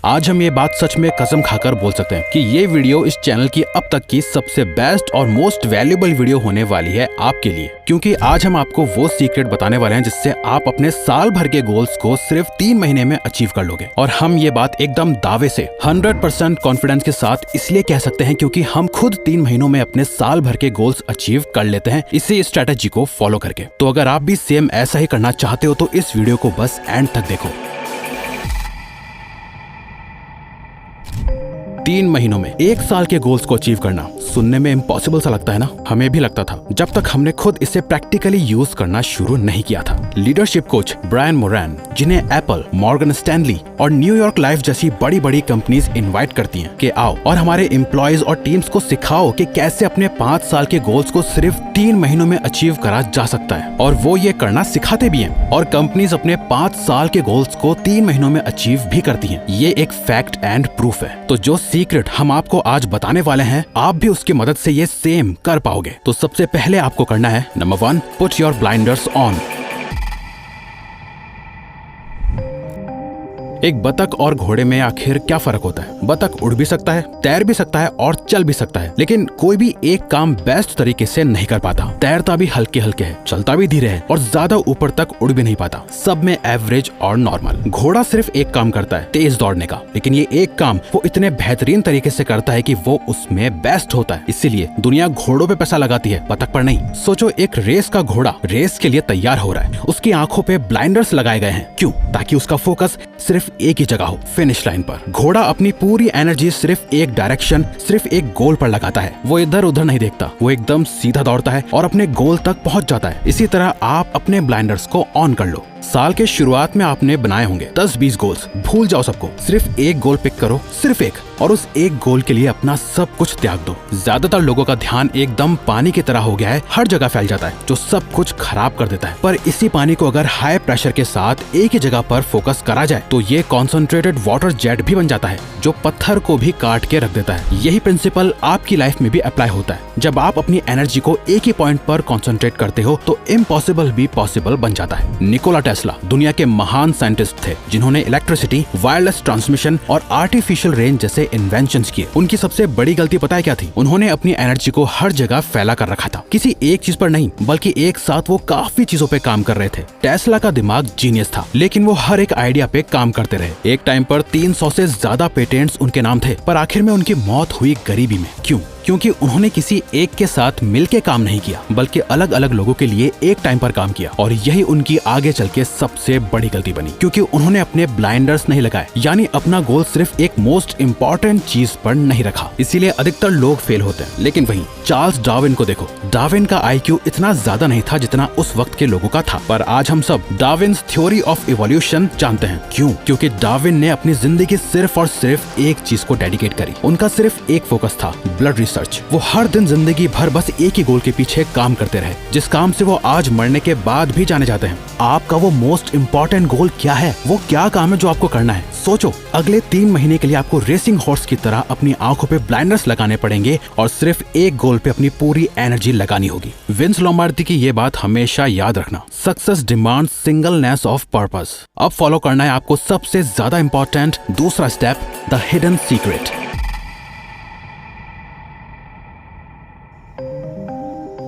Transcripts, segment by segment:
आज हम ये बात सच में कसम खाकर बोल सकते हैं कि ये वीडियो इस चैनल की अब तक की सबसे बेस्ट और मोस्ट वैल्यूएबल वीडियो होने वाली है आपके लिए, क्योंकि आज हम आपको वो सीक्रेट बताने वाले हैं जिससे आप अपने साल भर के गोल्स को सिर्फ 3 महीने में अचीव कर लोगे। और हम ये बात एकदम दावे से 100% कॉन्फिडेंस के साथ इसलिए कह सकते हैं क्योंकि हम खुद 3 महीनों में अपने साल भर के गोल्स अचीव कर लेते हैं इसी स्ट्रेटेजी को फॉलो करके। तो अगर आप भी सेम ऐसा ही करना चाहते हो तो इस वीडियो को बस एंड तक देखो। 3 महीनों में 1 साल के गोल्स को अचीव करना सुनने में इम्पॉसिबल सा लगता है ना? हमें भी लगता था जब तक हमने खुद इसे प्रैक्टिकली यूज करना शुरू नहीं किया था। लीडरशिप कोच ब्रायन मोरैन, जिन्हें एप्पल, मॉर्गन स्टैनली और न्यूयॉर्क लाइफ जैसी बड़ी बड़ी कंपनीज इनवाइट करती हैं कि आओ और हमारे एम्प्लॉयज और टीम्स को सिखाओ कि कैसे अपने 5 साल के गोल्स को सिर्फ 3 महीनों में अचीव करा जा सकता है। और वो ये करना सिखाते भी हैं और कंपनीज अपने 5 साल के गोल्स को 3 महीनों में अचीव भी करती हैं। ये एक फैक्ट एंड प्रूफ है। तो जो सीक्रेट हम आपको आज बताने वाले हैं, आप भी उसकी मदद से ये सेम कर पाओगे। तो सबसे पहले आपको करना है number 1, put your blinders on. एक बतख और घोड़े में आखिर क्या फर्क होता है? बतख उड़ भी सकता है, तैर भी सकता है और चल भी सकता है, लेकिन कोई भी एक काम बेस्ट तरीके से नहीं कर पाता। तैरता भी हल्के हल्के है, चलता भी धीरे है और ज्यादा ऊपर तक उड़ भी नहीं पाता। सब में एवरेज और नॉर्मल। घोड़ा सिर्फ एक काम करता है, तेज दौड़ने का, लेकिन ये एक काम वो इतने बेहतरीन तरीके से करता है कि वो उसमें बेस्ट होता है। इसीलिए दुनिया घोड़ों पे पैसा लगाती है, बतख पर नहीं। सोचो, एक रेस का घोड़ा रेस के लिए तैयार हो रहा है, उसकी आंखों पे ब्लाइंडर्स लगाए गए हैं। क्यों? ताकि उसका फोकस सिर्फ एक ही जगह हो, फिनिश लाइन पर। घोड़ा अपनी पूरी एनर्जी सिर्फ एक डायरेक्शन, सिर्फ एक गोल पर लगाता है। वो इधर उधर नहीं देखता, वो एकदम सीधा दौड़ता है और अपने गोल तक पहुंच जाता है। इसी तरह आप अपने ब्लाइंडर्स को ऑन कर लो। साल के शुरुआत में आपने बनाए होंगे 10-20 गोल्स, भूल जाओ सबको, सिर्फ एक गोल पिक करो, सिर्फ एक, और उस एक गोल के लिए अपना सब कुछ त्याग दो। ज्यादातर लोगों का ध्यान एकदम पानी की तरह हो गया है, हर जगह फैल जाता है, जो सब कुछ खराब कर देता है। पर इसी पानी को अगर हाई प्रेशर के साथ एक ही जगह पर फोकस करा जाए तो ये कॉन्सेंट्रेटेड वाटर जेट भी बन जाता है, जो पत्थर को भी काट के रख देता है। यही प्रिंसिपल आपकी लाइफ में भी अप्लाई होता है। जब आप अपनी एनर्जी को एक ही पॉइंट पर कॉन्सेंट्रेट करते हो तो इम्पॉसिबल भी पॉसिबल बन जाता है। निकोला टेस्ला दुनिया के महान साइंटिस्ट थे, जिन्होंने इलेक्ट्रिसिटी, वायरलेस ट्रांसमिशन और आर्टिफिशियल रेन जैसे इन्वेंशंस किए। उनकी सबसे बड़ी गलती पता है क्या थी? उन्होंने अपनी एनर्जी को हर जगह फैला कर रखा था, किसी एक चीज पर नहीं, बल्कि एक साथ वो काफी चीजों पे काम कर रहे थे। टेस्ला का दिमाग जीनियस था, लेकिन वो हर एक आइडिया पे काम करते रहे। एक टाइम पर 300 से ज्यादा पेटेंट्स उनके नाम थे, पर आखिर में उनकी मौत हुई गरीबी में। क्यों? क्योंकि उन्होंने किसी एक के साथ मिलके काम नहीं किया, बल्कि अलग अलग लोगों के लिए एक टाइम पर काम किया। और यही उनकी आगे चल के सबसे बड़ी गलती बनी, क्योंकि उन्होंने अपने ब्लाइंडर्स नहीं लगाए, यानी अपना गोल सिर्फ एक मोस्ट इम्पोर्टेंट चीज पर नहीं रखा। इसीलिए अधिकतर लोग फेल होते हैं। लेकिन वहीं चार्ल्स डार्विन को देखो, डार्विन का IQ इतना ज्यादा नहीं था जितना उस वक्त के लोगों का था, पर आज हम सब डार्विन्स थ्योरी ऑफ इवोल्यूशन जानते हैं। क्यों? क्योंकि डार्विन ने अपनी जिंदगी सिर्फ और सिर्फ एक चीज को डेडिकेट करी। उनका सिर्फ एक फोकस था, ब्लड रिसर्च। वो हर दिन जिंदगी भर बस एक ही गोल के पीछे काम करते रहे, जिस काम से वो आज मरने के बाद भी जाने जाते हैं। आपका वो मोस्ट इम्पोर्टेंट गोल क्या है? वो क्या काम है जो आपको करना है? सोचो, अगले 3 महीने के लिए आपको रेसिंग हॉर्स की तरह अपनी आंखों पे ब्लाइंडर्स लगाने पड़ेंगे और सिर्फ एक गोल पे अपनी पूरी एनर्जी लगानी होगी। विंस लोम्बार्डी की ये बात हमेशा याद रखना, success demands singleness of purpose. अब फॉलो करना है आपको सबसे ज्यादा इम्पोर्टेंट दूसरा स्टेप, द हिडन सीक्रेट।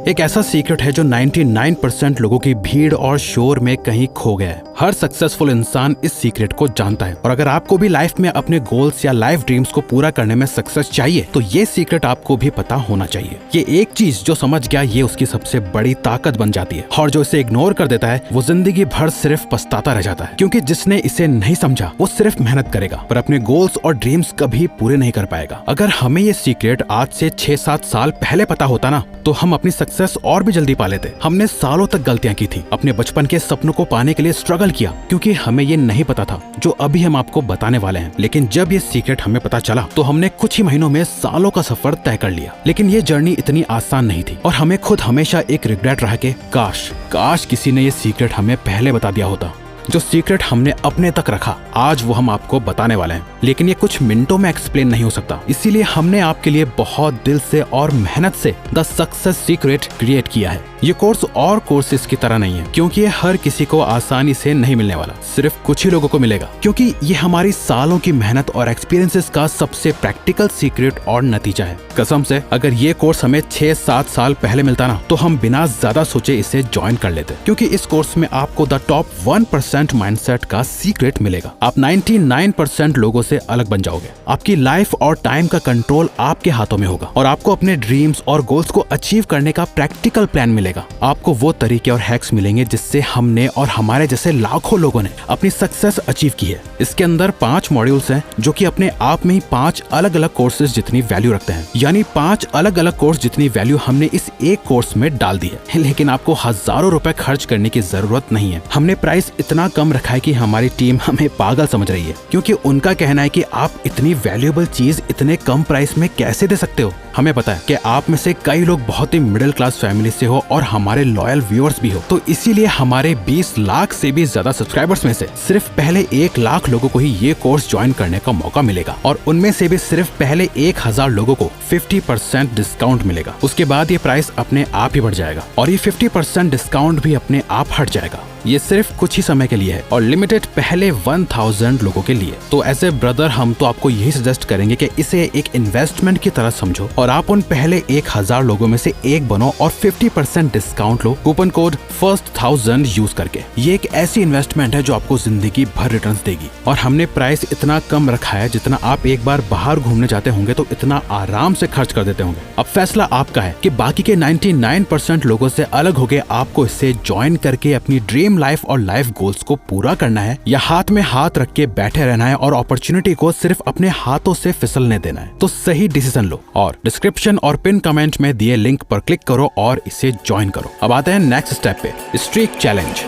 एक ऐसा सीक्रेट है जो 99% लोगों की भीड़ और शोर में कहीं खो गया है। हर सक्सेसफुल इंसान इस सीक्रेट को जानता है। और अगर आपको भी लाइफ में अपने गोल्स या लाइफ ड्रीम्स को पूरा करने में सक्सेस चाहिए तो ये सीक्रेट आपको भी पता होना चाहिए। ये एक चीज जो समझ गया, ये उसकी सबसे बड़ी ताकत बन जाती है, और जो इसे इग्नोर कर देता है वो जिंदगी भर सिर्फ पछताता रह जाता है। क्योंकि जिसने इसे नहीं समझा वो सिर्फ मेहनत करेगा पर अपने गोल्स और ड्रीम्स कभी पूरे नहीं कर पाएगा। अगर हमें ये सीक्रेट आज से 6-7 साल पहले पता होता ना, तो हम अपनी सक्सेस और भी जल्दी पा लेते। हमने सालों तक गलतियां की थी, अपने बचपन के सपनों को पाने के लिए स्ट्रगल किया, क्योंकि हमें ये नहीं पता था जो अभी हम आपको बताने वाले हैं। लेकिन जब ये सीक्रेट हमें पता चला तो हमने कुछ ही महीनों में सालों का सफर तय कर लिया। लेकिन ये जर्नी इतनी आसान नहीं थी और हमें खुद हमेशा एक रिग्रेट रहा कि काश किसी ने ये सीक्रेट हमें पहले बता दिया होता। जो सीक्रेट हमने अपने तक रखा, आज वो हम आपको बताने वाले हैं। लेकिन ये कुछ मिनटों में एक्सप्लेन नहीं हो सकता, इसीलिए हमने आपके लिए बहुत दिल से और मेहनत से द सक्सेस सीक्रेट क्रिएट किया है। ये कोर्स और कोर्सेज की तरह नहीं है, क्योंकि ये हर किसी को आसानी से नहीं मिलने वाला, सिर्फ कुछ ही लोगों को मिलेगा, क्योंकि ये हमारी सालों की मेहनत और एक्सपीरियंसेस का सबसे प्रैक्टिकल सीक्रेट और नतीजा है। कसम से अगर ये कोर्स हमें 6-7 साल पहले मिलता ना, तो हम बिना ज्यादा सोचे इसे ज्वाइन कर लेते, क्योंकि इस कोर्स में आपको द टॉप 1% माइंडसेट का सीक्रेट मिलेगा। आप 99% लोगों से अलग बन जाओगे, आपकी लाइफ और टाइम का कंट्रोल आपके हाथों में होगा और आपको अपने ड्रीम्स और गोल्स को अचीव करने का प्रैक्टिकल प्लान मिलेगा। आपको वो तरीके और हैक्स मिलेंगे जिससे हमने और हमारे जैसे लाखों लोगों ने अपनी सक्सेस अचीव की है। इसके अंदर 5 मॉड्यूल्स हैं जो कि अपने आप में ही 5 अलग अलग कोर्सेज जितनी वैल्यू रखते हैं, यानी 5 अलग अलग कोर्स जितनी वैल्यू हमने इस एक कोर्स में डाल दी है। लेकिन आपको हजारों रुपए खर्च करने की जरूरत नहीं है। हमने प्राइस इतना कम रखा है कि हमारी टीम हमें पागल समझ रही है, क्योंकि उनका कहना है कि आप इतनी वैल्यूएबल चीज इतने कम प्राइस में कैसे दे सकते हो। हमें पता है कि आप में से कई लोग बहुत ही मिडिल क्लास फैमिली से हो और हमारे लॉयल व्यूअर्स भी हो, तो इसीलिए हमारे 20 लाख से भी ज्यादा सब्सक्राइबर्स में से सिर्फ पहले 1 लाख लोगों को ही ये कोर्स ज्वाइन करने का मौका मिलेगा और उनमें से भी सिर्फ पहले 1000 लोगों को 50% डिस्काउंट मिलेगा। उसके बाद ये प्राइस अपने आप ही बढ़ जाएगा और ये 50% डिस्काउंट भी अपने आप हट जाएगा। ये सिर्फ कुछ ही समय के लिए है और लिमिटेड पहले 1000 लोगों के लिए। तो एज ए ब्रदर हम तो आपको यही सजेस्ट करेंगे कि इसे एक इन्वेस्टमेंट की तरह समझो और आप उन पहले 1000 लोगों में से एक बनो और 50% डिस्काउंट लो कूपन कोड FIRST1000 यूज करके। ये एक ऐसी इन्वेस्टमेंट है जो आपको जिंदगी भर रिटर्न्स देगी और हमने प्राइस इतना कम रखा है जितना आप एक बार बाहर घूमने जाते होंगे तो इतना आराम से खर्च कर देते होंगे। अब फैसला आपका है कि बाकी के 99% लोगों से अलग होके आपको इसे ज्वाइन करके अपनी ड्रीम लाइफ और लाइफ गोल्स को पूरा करना है या हाथ में हाथ रख के बैठे रहना है और अपॉर्चुनिटी को सिर्फ अपने हाथों से फिसलने देना है। तो सही डिसीजन लो और डिस्क्रिप्शन और पिन कमेंट में दिए लिंक पर क्लिक करो और इसे ज्वाइन करो। अब आते हैं नेक्स्ट स्टेप पे, स्ट्रीक चैलेंज।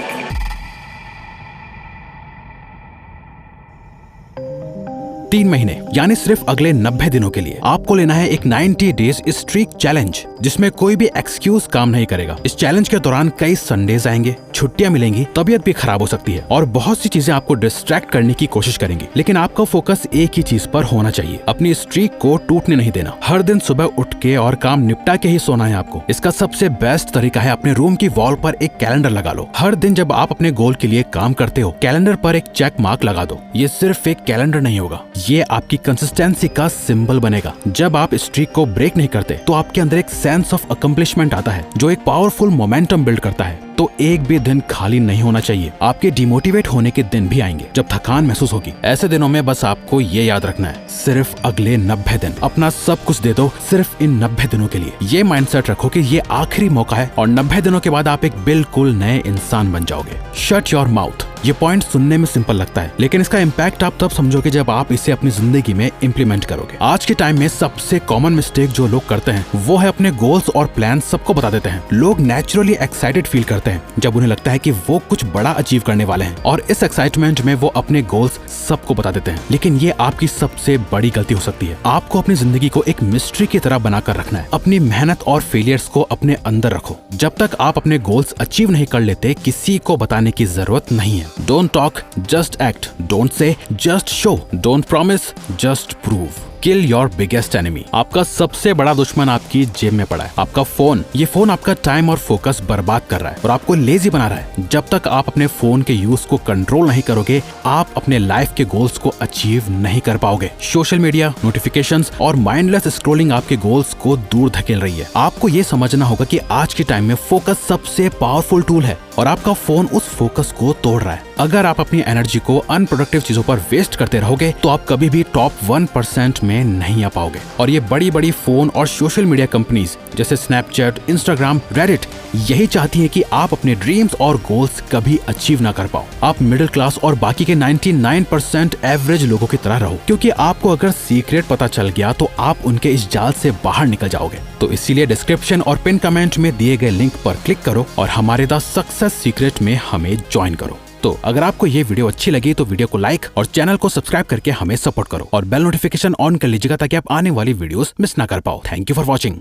3 महीने यानी सिर्फ अगले 90 दिनों के लिए आपको लेना है एक 90 डेज स्ट्रीक चैलेंज, जिसमें कोई भी एक्सक्यूज काम नहीं करेगा। इस चैलेंज के दौरान कई संडेज आएंगे, छुट्टियां मिलेंगी, तबीयत भी खराब हो सकती है और बहुत सी चीजें आपको डिस्ट्रैक्ट करने की कोशिश करेंगी, लेकिन आपका फोकस एक ही चीज पर होना चाहिए, अपनी स्ट्रीक को टूटने नहीं देना। हर दिन सुबह उठ के और काम निपटा के ही सोना है आपको। इसका सबसे बेस्ट तरीका है अपने रूम की वॉल पर एक कैलेंडर लगा लो। हर दिन जब आप अपने गोल के लिए काम करते हो, कैलेंडर पर एक चेक मार्क लगा दो। ये सिर्फ एक कैलेंडर नहीं होगा, ये आपकी कंसिस्टेंसी का सिंबल बनेगा। जब आप स्ट्रीक को ब्रेक नहीं करते तो आपके अंदर एक सेंस ऑफ अकम्प्लिशमेंट आता है जो एक पावरफुल मोमेंटम बिल्ड करता है। तो एक भी दिन खाली नहीं होना चाहिए। आपके डिमोटिवेट होने के दिन भी आएंगे जब थकान महसूस होगी। ऐसे दिनों में बस आपको ये याद रखना है, सिर्फ अगले 90 दिन अपना सब कुछ दे दो, सिर्फ इन 90 दिनों के लिए। ये माइंडसेट रखो कि ये आखिरी मौका है और 90 दिनों के बाद आप एक बिल्कुल नए इंसान बन जाओगे। Shut your mouth. ये पॉइंट सुनने में सिंपल लगता है, लेकिन इसका इम्पैक्ट आप तब समझोगे जब आप इसे अपनी जिंदगी में इम्प्लीमेंट करोगे। आज के टाइम में सबसे कॉमन मिस्टेक जो लोग करते हैं वो है अपने गोल्स और प्लान सबको बता देते हैं। लोग नेचुरली एक्साइटेड फील करते हैं जब उन्हें लगता है कि वो कुछ बड़ा अचीव करने वाले हैं और इस एक्साइटमेंट में वो अपने गोल्स सबको बता देते हैं, लेकिन ये आपकी सबसे बड़ी गलती हो सकती है। आपको अपनी जिंदगी को एक मिस्ट्री की तरह बनाकर रखना है। अपनी मेहनत और फेलियर्स को अपने अंदर रखो। जब तक आप अपने गोल्स अचीव नहीं कर लेते, किसी को बताने की जरूरत नहीं है। Don't talk, just act. Don't say, just show. Don't promise, just prove. Kill your biggest enemy. आपका सबसे बड़ा दुश्मन आपकी जेब में पड़ा है, आपका फोन। ये फोन आपका टाइम और फोकस बर्बाद कर रहा है और आपको लेजी बना रहा है। जब तक आप अपने फोन के यूज को कंट्रोल नहीं करोगे, आप अपने लाइफ के गोल्स को अचीव नहीं कर पाओगे। सोशल मीडिया, नोटिफिकेशंस और माइंडलेस स्क्रॉलिंग आपके गोल्स को दूर धकेल रही है। आपको ये समझना होगा कि आज के टाइम में फोकस सबसे पावरफुल टूल है और आपका फोन उस फोकस को तोड़ रहा है। अगर आप अपनी एनर्जी को अनप्रोडक्टिव चीजों पर वेस्ट करते रहोगे तो आप कभी भी टॉप 1% में नहीं आ पाओगे। और ये बड़ी बड़ी फोन और सोशल मीडिया कंपनीज जैसे स्नैपचैट, इंस्टाग्राम, रेडिट यही चाहती हैं कि आप अपने ड्रीम्स और गोल्स कभी अचीव ना कर पाओ। आप मिडिल क्लास और बाकी के 99% एवरेज लोगों की तरह रहो, क्योंकि आपको अगर सीक्रेट पता चल गया तो आप उनके इस जाल से बाहर निकल जाओगे। तो इसीलिए डिस्क्रिप्शन और पिन कमेंट में दिए गए लिंक पर क्लिक करो और हमारे द सक्सेस सीक्रेट में हमें ज्वाइन करो। तो अगर आपको ये वीडियो अच्छी लगी तो वीडियो को लाइक और चैनल को सब्सक्राइब करके हमें सपोर्ट करो और बेल नोटिफिकेशन ऑन कर लीजिएगा ताकि आप आने वाली वीडियोस मिस ना कर पाओ। Thank you for watching.